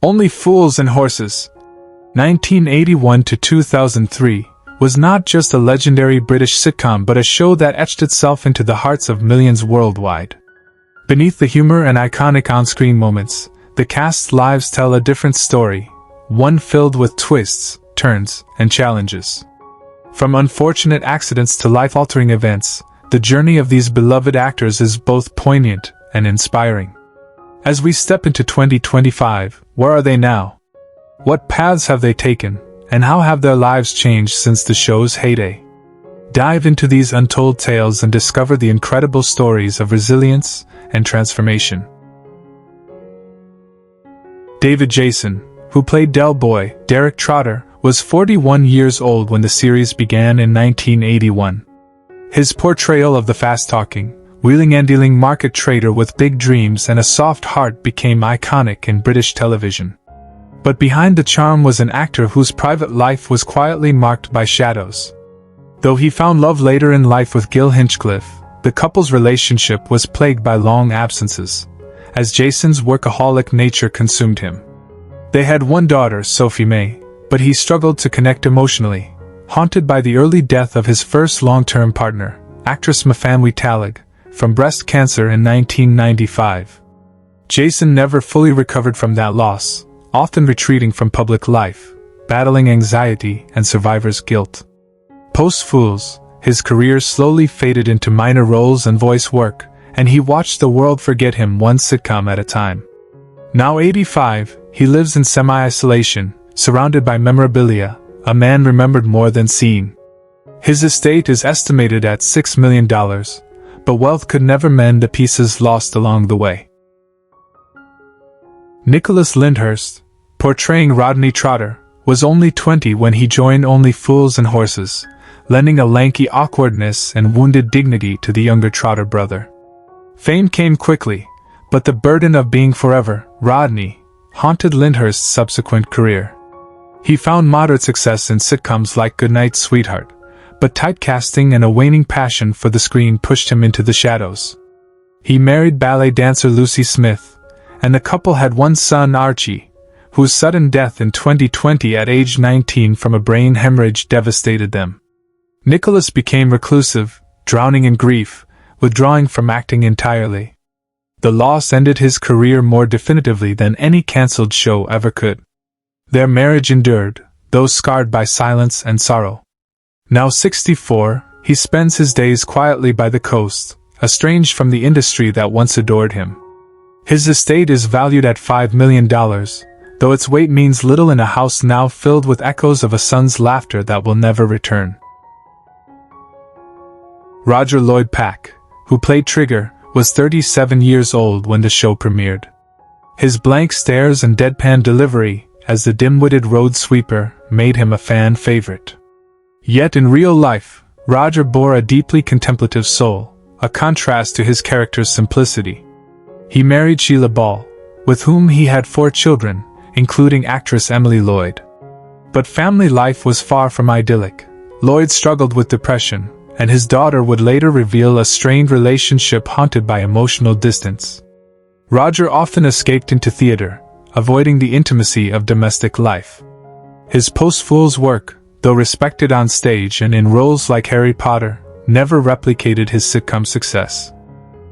Only Fools and Horses, 1981 to 2003, was not just a legendary British sitcom but a show that etched itself into the hearts of millions worldwide. Beneath the humor and iconic on-screen moments, the cast's lives tell a different story, one filled with twists, turns, and challenges. From unfortunate accidents to life-altering events, the journey of these beloved actors is both poignant and inspiring. As we step into 2025, where are they now? What paths have they taken, and how have their lives changed since the show's heyday? Dive into these untold tales and discover the incredible stories of resilience and transformation. David Jason, who played Del Boy, Derek Trotter, was 41 years old when the series began in 1981. His portrayal of the fast-talking, wheeling and dealing market trader with big dreams and a soft heart became iconic in British television. But behind the charm was an actor whose private life was quietly marked by shadows. Though he found love later in life with Gil Hinchcliffe, the couple's relationship was plagued by long absences, as Jason's workaholic nature consumed him. They had one daughter, Sophie May, but he struggled to connect emotionally, haunted by the early death of his first long-term partner, actress Mafamwi Talig, from breast cancer in 1995. Jason never fully recovered from that loss, often retreating from public life, battling anxiety and survivor's guilt. Post-Fools, his career slowly faded into minor roles and voice work, and he watched the world forget him one sitcom at a time. Now 85, he lives in semi-isolation, surrounded by memorabilia, a man remembered more than seen. His estate is estimated at $6 million, but wealth could never mend the pieces lost along the way. Nicholas Lyndhurst, portraying Rodney Trotter, was only 20 when he joined Only Fools and Horses, lending a lanky awkwardness and wounded dignity to the younger Trotter brother. Fame came quickly, but the burden of being forever Rodney haunted Lyndhurst's subsequent career. He found moderate success in sitcoms like Goodnight Sweetheart, but typecasting and a waning passion for the screen pushed him into the shadows. He married ballet dancer Lucy Smith, and the couple had one son, Archie, whose sudden death in 2020 at age 19 from a brain hemorrhage devastated them. Nicholas became reclusive, drowning in grief, withdrawing from acting entirely. The loss ended his career more definitively than any cancelled show ever could. Their marriage endured, though scarred by silence and sorrow. Now 64, he spends his days quietly by the coast, estranged from the industry that once adored him. His estate is valued at $5 million, though its weight means little in a house now filled with echoes of a son's laughter that will never return. Roger Lloyd Pack, who played Trigger, was 37 years old when the show premiered. His blank stares and deadpan delivery, as the dim-witted road sweeper, made him a fan favorite. Yet in real life, Roger bore a deeply contemplative soul, a contrast to his character's simplicity. He married Sheila Ball, with whom he had 4 children, including actress Emily Lloyd. But family life was far from idyllic. Lloyd struggled with depression, and his daughter would later reveal a strained relationship haunted by emotional distance. Roger often escaped into theater, avoiding the intimacy of domestic life. His post-Fools work, though respected on stage and in roles like Harry Potter, never replicated his sitcom success.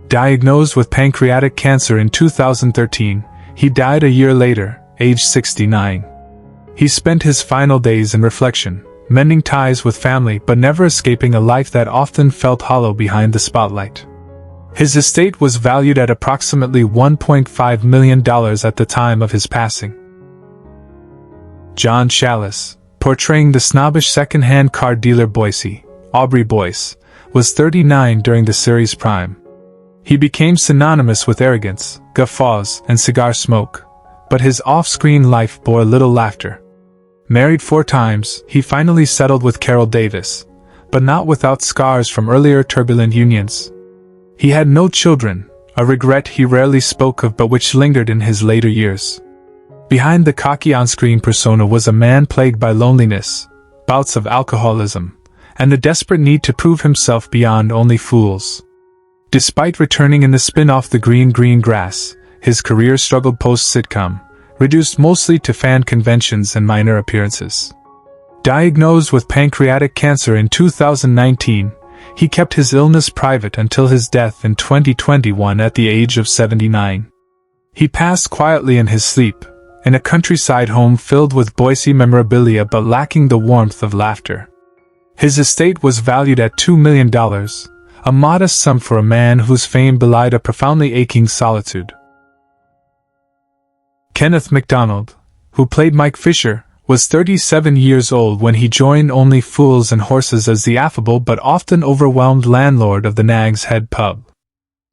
Diagnosed with pancreatic cancer in 2013, he died a year later, aged 69. He spent his final days in reflection, mending ties with family but never escaping a life that often felt hollow behind the spotlight. His estate was valued at approximately $1.5 million at the time of his passing. John Challis, portraying the snobbish second-hand car dealer Boyce, Aubrey Boyce, was 39 during the series' prime. He became synonymous with arrogance, guffaws, and cigar smoke, but his off-screen life bore little laughter. Married 4 times, he finally settled with Carol Davis, but not without scars from earlier turbulent unions. He had no children, a regret he rarely spoke of but which lingered in his later years. Behind the cocky on-screen persona was a man plagued by loneliness, bouts of alcoholism, and the desperate need to prove himself beyond Only Fools. Despite returning in the spin-off The Green Grass, his career struggled post-sitcom, reduced mostly to fan conventions and minor appearances. Diagnosed with pancreatic cancer in 2019, he kept his illness private until his death in 2021 at the age of 79. He passed quietly in his sleep, in a countryside home filled with Boise memorabilia but lacking the warmth of laughter. His estate was valued at $2 million, a modest sum for a man whose fame belied a profoundly aching solitude. Kenneth MacDonald, who played Mike Fisher, was 37 years old when he joined Only Fools and Horses as the affable but often overwhelmed landlord of the Nag's Head pub.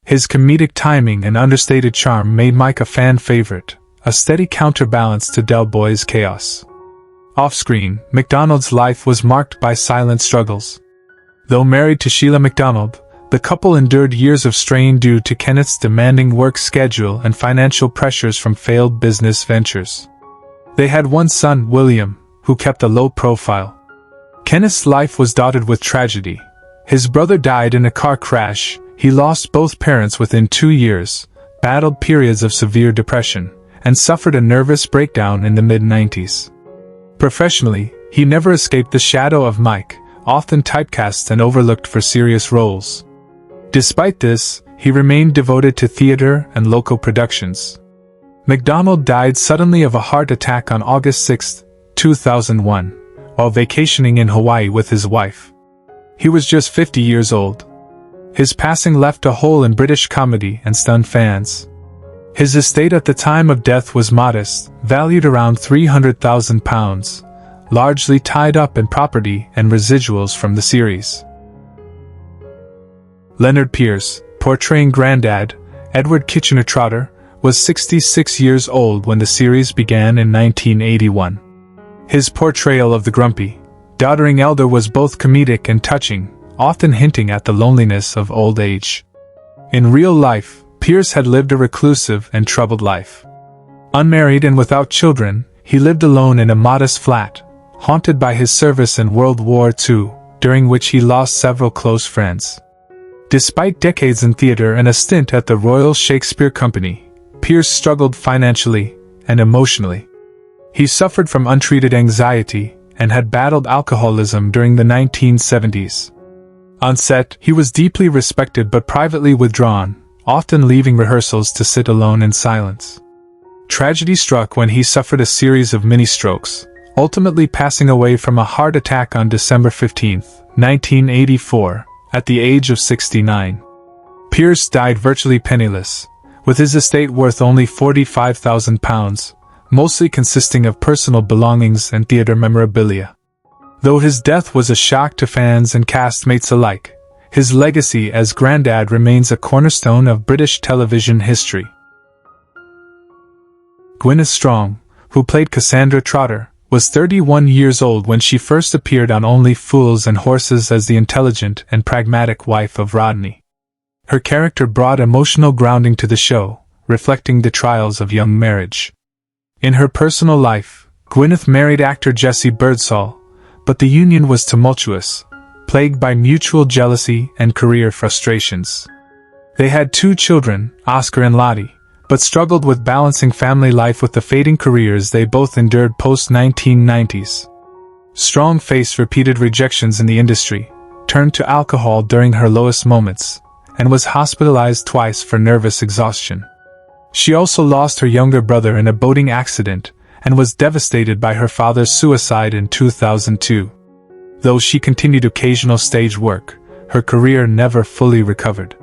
His comedic timing and understated charm made Mike a fan favorite, a steady counterbalance to Del Boy's chaos. Off-screen, MacDonald's life was marked by silent struggles. Though married to Sheila MacDonald, the couple endured years of strain due to Kenneth's demanding work schedule and financial pressures from failed business ventures. They had one son, William, who kept a low profile. Kenneth's life was dotted with tragedy. His brother died in a car crash, he lost both parents within 2 years, battled periods of severe depression, and suffered a nervous breakdown in the mid-90s. Professionally, he never escaped the shadow of Mike, often typecast and overlooked for serious roles. Despite this, he remained devoted to theater and local productions. MacDonald died suddenly of a heart attack on August 6, 2001, while vacationing in Hawaii with his wife. He was just 50 years old. His passing left a hole in British comedy and stunned fans. His estate at the time of death was modest, valued around £300,000, largely tied up in property and residuals from the series. Leonard Pierce, portraying Grandad, Edward Kitchener-Trotter, was 66 years old when the series began in 1981. His portrayal of the grumpy, doddering elder was both comedic and touching, often hinting at the loneliness of old age. In real life, Pierce had lived a reclusive and troubled life. Unmarried and without children, he lived alone in a modest flat, haunted by his service in World War II, during which he lost several close friends. Despite decades in theater and a stint at the Royal Shakespeare Company, Pierce struggled financially and emotionally. He suffered from untreated anxiety and had battled alcoholism during the 1970s. On set, he was deeply respected but privately withdrawn, often leaving rehearsals to sit alone in silence. Tragedy struck when he suffered a series of mini-strokes, ultimately passing away from a heart attack on December 15, 1984, at the age of 69. Pierce died virtually penniless, with his estate worth only £45,000, mostly consisting of personal belongings and theater memorabilia. Though his death was a shock to fans and castmates alike, his legacy as Grandad remains a cornerstone of British television history. Gwyneth Strong, who played Cassandra Trotter, was 31 years old when she first appeared on Only Fools and Horses as the intelligent and pragmatic wife of Rodney. Her character brought emotional grounding to the show, reflecting the trials of young marriage. In her personal life, Gwyneth married actor Jesse Birdsall, but the union was tumultuous, plagued by mutual jealousy and career frustrations. They had 2 children, Oscar and Lottie, but struggled with balancing family life with the fading careers they both endured post-1990s. Strong faced repeated rejections in the industry, turned to alcohol during her lowest moments, and was hospitalized twice for nervous exhaustion. She also lost her younger brother in a boating accident and was devastated by her father's suicide in 2002. Though she continued occasional stage work, her career never fully recovered.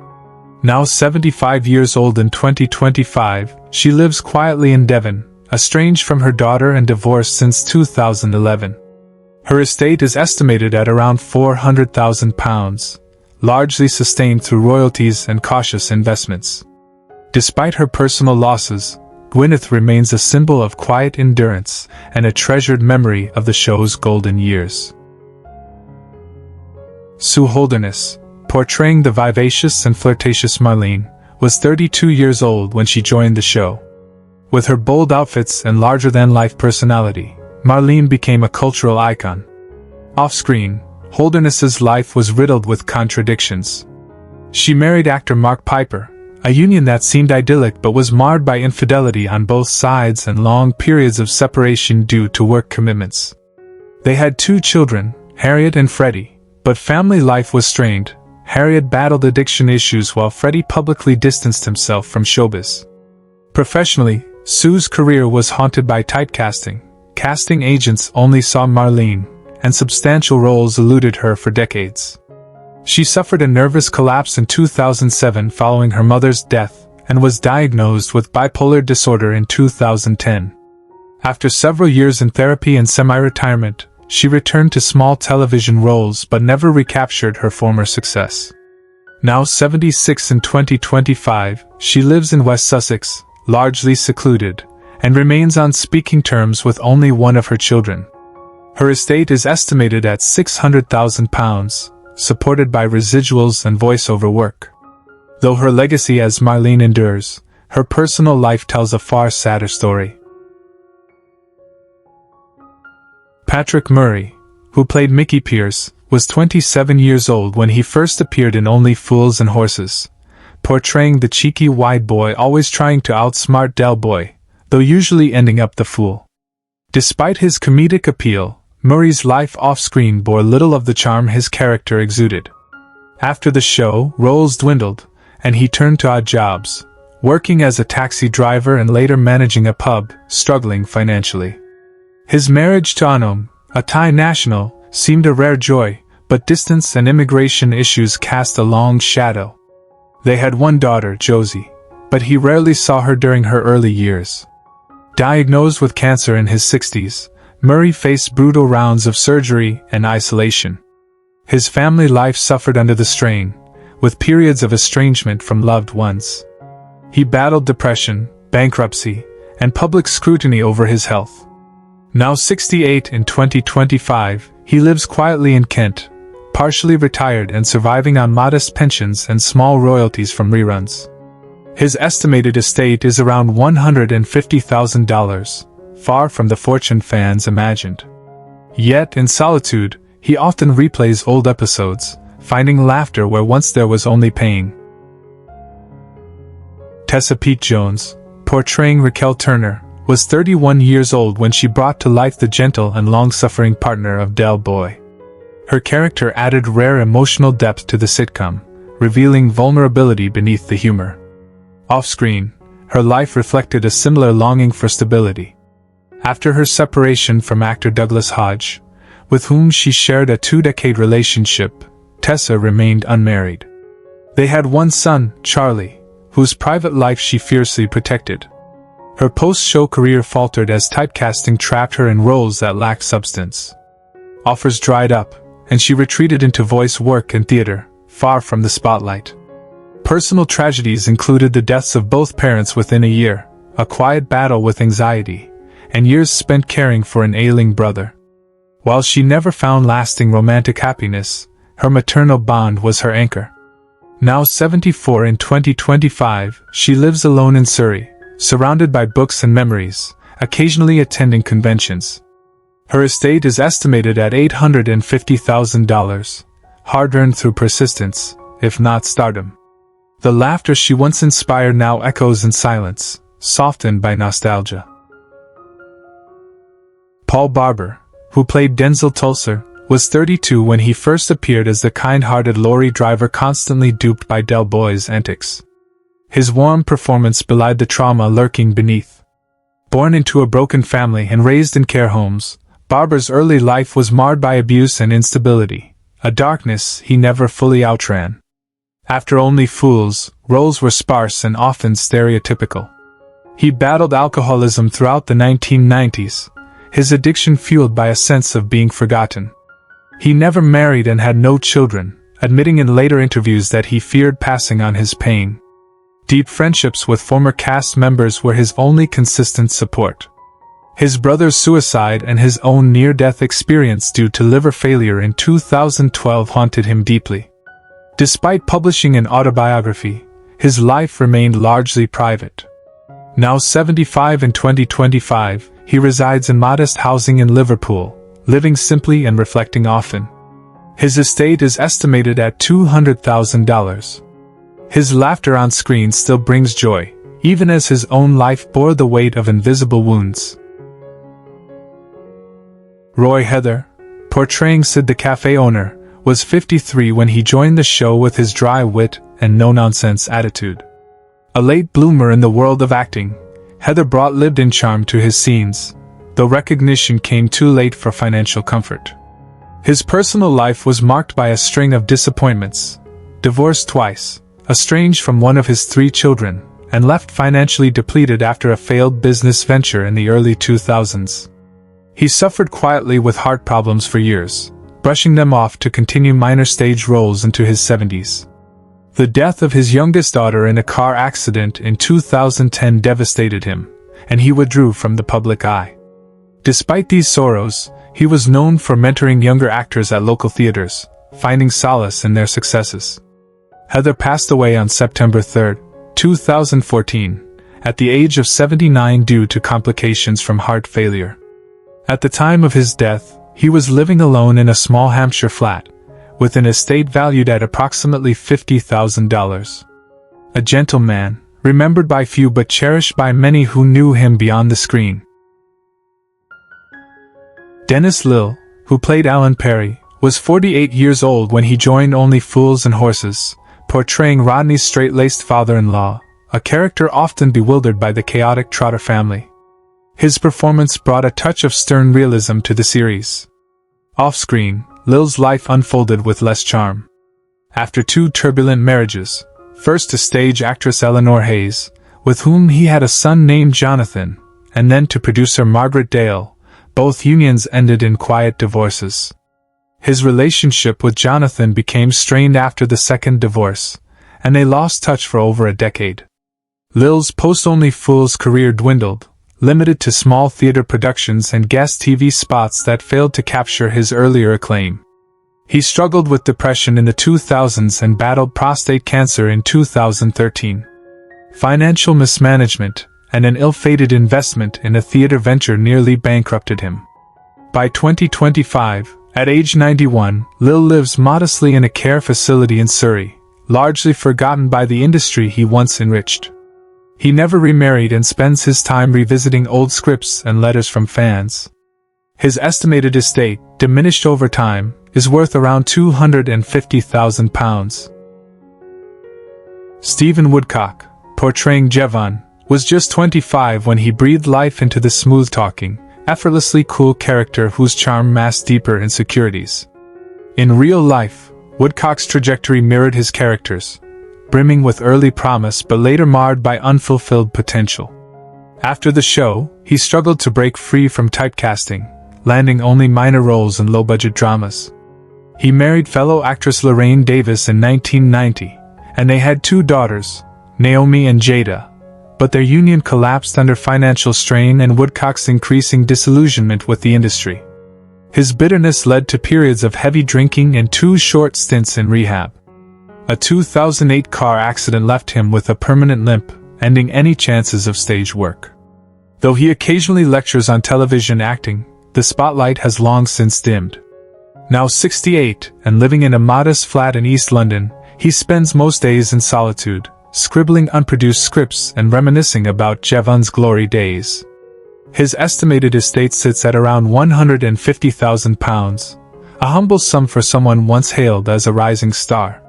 Now 75 years old in 2025, she lives quietly in Devon, estranged from her daughter and divorced since 2011. Her estate is estimated at around £400,000, largely sustained through royalties and cautious investments. Despite her personal losses, Gwyneth remains a symbol of quiet endurance and a treasured memory of the show's golden years. Sue Holderness, portraying the vivacious and flirtatious Marlene, was 32 years old when she joined the show. With her bold outfits and larger-than-life personality, Marlene became a cultural icon. Off-screen, Holderness's life was riddled with contradictions. She married actor Mark Piper, a union that seemed idyllic but was marred by infidelity on both sides and long periods of separation due to work commitments. They had 2 children, Harriet and Freddie, but family life was strained. Harriet battled addiction issues while Freddie publicly distanced himself from showbiz. Professionally, Sue's career was haunted by typecasting. Casting agents only saw Marlene, and substantial roles eluded her for decades. She suffered a nervous collapse in 2007 following her mother's death, and was diagnosed with bipolar disorder in 2010. After several years in therapy and semi-retirement, she returned to small television roles but never recaptured her former success. Now 76 in 2025, she lives in West Sussex, largely secluded, and remains on speaking terms with only one of her children. Her estate is estimated at £600,000, supported by residuals and voiceover work. Though her legacy as Marlene endures, her personal life tells a far sadder story. Patrick Murray, who played Mickey Pierce, was 27 years old when he first appeared in Only Fools and Horses, portraying the cheeky white boy always trying to outsmart Del Boy, though usually ending up the fool. Despite his comedic appeal, Murray's life off-screen bore little of the charm his character exuded. After the show, roles dwindled, and he turned to odd jobs, working as a taxi driver and later managing a pub, struggling financially. His marriage to Anum, a Thai national, seemed a rare joy, but distance and immigration issues cast a long shadow. They had one daughter, Josie, but he rarely saw her during her early years. Diagnosed with cancer in his 60s, Murray faced brutal rounds of surgery and isolation. His family life suffered under the strain, with periods of estrangement from loved ones. He battled depression, bankruptcy, and public scrutiny over his health. Now 68 in 2025, he lives quietly in Kent, partially retired and surviving on modest pensions and small royalties from reruns. His estimated estate is around $150,000, far from the fortune fans imagined. Yet, in solitude, he often replays old episodes, finding laughter where once there was only pain. Tessa Peake Jones, portraying Raquel Turner, was 31 years old when she brought to life the gentle and long-suffering partner of Del Boy. Her character added rare emotional depth to the sitcom, revealing vulnerability beneath the humor. Off-screen, her life reflected a similar longing for stability. After her separation from actor Douglas Hodge, with whom she shared a 2-decade relationship, Tessa remained unmarried. They had one son, Charlie, whose private life she fiercely protected. Her post-show career faltered as typecasting trapped her in roles that lacked substance. Offers dried up, and she retreated into voice work and theater, far from the spotlight. Personal tragedies included the deaths of both parents within a year, a quiet battle with anxiety, and years spent caring for an ailing brother. While she never found lasting romantic happiness, her maternal bond was her anchor. Now 74 in 2025, she lives alone in Surrey, surrounded by books and memories, occasionally attending conventions. Her estate is estimated at $850,000, hard-earned through persistence, if not stardom. The laughter she once inspired now echoes in silence, softened by nostalgia. Paul Barber, who played Denzel Tulser, was 32 when he first appeared as the kind-hearted lorry driver constantly duped by Del Boy's antics. His warm performance belied the trauma lurking beneath. Born into a broken family and raised in care homes, Barber's early life was marred by abuse and instability, a darkness he never fully outran. After Only Fools, roles were sparse and often stereotypical. He battled alcoholism throughout the 1990s, his addiction fueled by a sense of being forgotten. He never married and had no children, admitting in later interviews that he feared passing on his pain. Deep friendships with former cast members were his only consistent support. His brother's suicide and his own near-death experience due to liver failure in 2012 haunted him deeply. Despite publishing an autobiography, his life remained largely private. Now 75 in 2025, he resides in modest housing in Liverpool, living simply and reflecting often. His estate is estimated at $200,000. His laughter on screen still brings joy, even as his own life bore the weight of invisible wounds. Roy Heather, portraying Sid the cafe owner, was 53 when he joined the show with his dry wit and no-nonsense attitude. A late bloomer in the world of acting, Heather brought lived-in charm to his scenes, though recognition came too late for financial comfort. His personal life was marked by a string of disappointments: divorced twice, estranged from one of his 3 children, and left financially depleted after a failed business venture in the early 2000s. He suffered quietly with heart problems for years, brushing them off to continue minor stage roles into his 70s. The death of his youngest daughter in a car accident in 2010 devastated him, and he withdrew from the public eye. Despite these sorrows, he was known for mentoring younger actors at local theaters, finding solace in their successes. Heather passed away on September 3, 2014, at the age of 79 due to complications from heart failure. At the time of his death, he was living alone in a small Hampshire flat, with an estate valued at approximately $50,000. A gentle man, remembered by few but cherished by many who knew him beyond the screen. Dennis Lill, who played Alan Perry, was 48 years old when he joined Only Fools and Horses, portraying Rodney's straight-laced father-in-law, a character often bewildered by the chaotic Trotter family. His performance brought a touch of stern realism to the series. Off-screen, Lill's life unfolded with less charm. After 2 turbulent marriages, first to stage actress Eleanor Hayes, with whom he had a son named Jonathan, and then to producer Margaret Dale, both unions ended in quiet divorces. His relationship with Jonathan became strained after the second divorce, and they lost touch for over a decade. Lill's post-Only Fools career dwindled, limited to small theater productions and guest TV spots that failed to capture his earlier acclaim. He struggled with depression in the 2000s and battled prostate cancer in 2013. Financial mismanagement and an ill-fated investment in a theater venture nearly bankrupted him. By 2025, at age 91, Lill lives modestly in a care facility in Surrey, largely forgotten by the industry he once enriched. He never remarried and spends his time revisiting old scripts and letters from fans. His estimated estate, diminished over time, is worth around £250,000. Stephen Woodcock, portraying Jevon, was just 25 when he breathed life into the smooth-talking, effortlessly cool character whose charm masked deeper insecurities. In real life, Woodcock's trajectory mirrored his characters, brimming with early promise but later marred by unfulfilled potential. After the show, he struggled to break free from typecasting, landing only minor roles in low-budget dramas. He married fellow actress Lorraine Davis in 1990, and they had 2 daughters, Naomi and Jada, but their union collapsed under financial strain and Woodcock's increasing disillusionment with the industry. His bitterness led to periods of heavy drinking and 2 short stints in rehab. A 2008 car accident left him with a permanent limp, ending any chances of stage work. Though he occasionally lectures on television acting, the spotlight has long since dimmed. Now 68 and living in a modest flat in East London, he spends most days in solitude, scribbling unproduced scripts and reminiscing about Jevon's glory days. His estimated estate sits at around £150,000, a humble sum for someone once hailed as a rising star.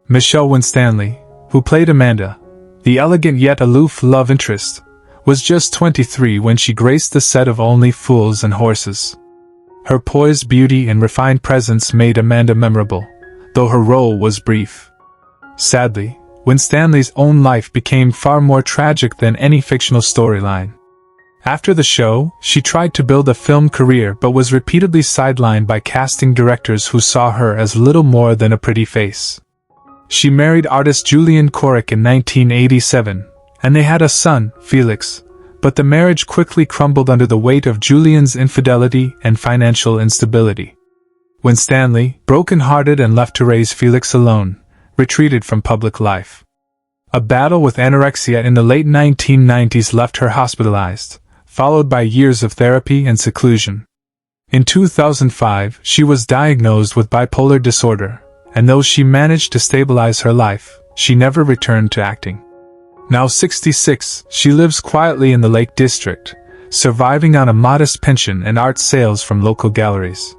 Michelle Winstanley, who played Amanda, the elegant yet aloof love interest, was just 23 when she graced the set of Only Fools and Horses. Her poised beauty and refined presence made Amanda memorable, though her role was brief. Sadly, Winstanley's own life became far more tragic than any fictional storyline. After the show, she tried to build a film career but was repeatedly sidelined by casting directors who saw her as little more than a pretty face. She married artist Julian Corrick in 1987, and they had a son, Felix, but the marriage quickly crumbled under the weight of Julian's infidelity and financial instability. Winstanley, broken-hearted and left to raise Felix alone, retreated from public life. A battle with anorexia in the late 1990s left her hospitalized, followed by years of therapy and seclusion. In 2005, she was diagnosed with bipolar disorder, and though she managed to stabilize her life, she never returned to acting. Now 66, she lives quietly in the Lake District, surviving on a modest pension and art sales from local galleries.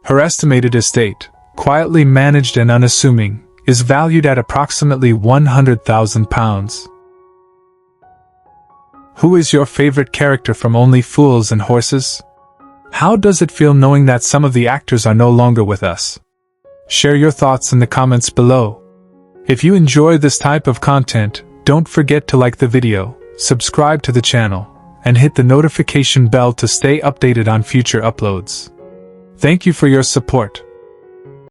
Her estimated estate, quietly managed and unassuming, is valued at approximately £100,000. Who is your favorite character from Only Fools and Horses? How does it feel knowing that some of the actors are no longer with us? Share your thoughts in the comments below. If you enjoy this type of content, don't forget to like the video, subscribe to the channel, and hit the notification bell to stay updated on future uploads. Thank you for your support.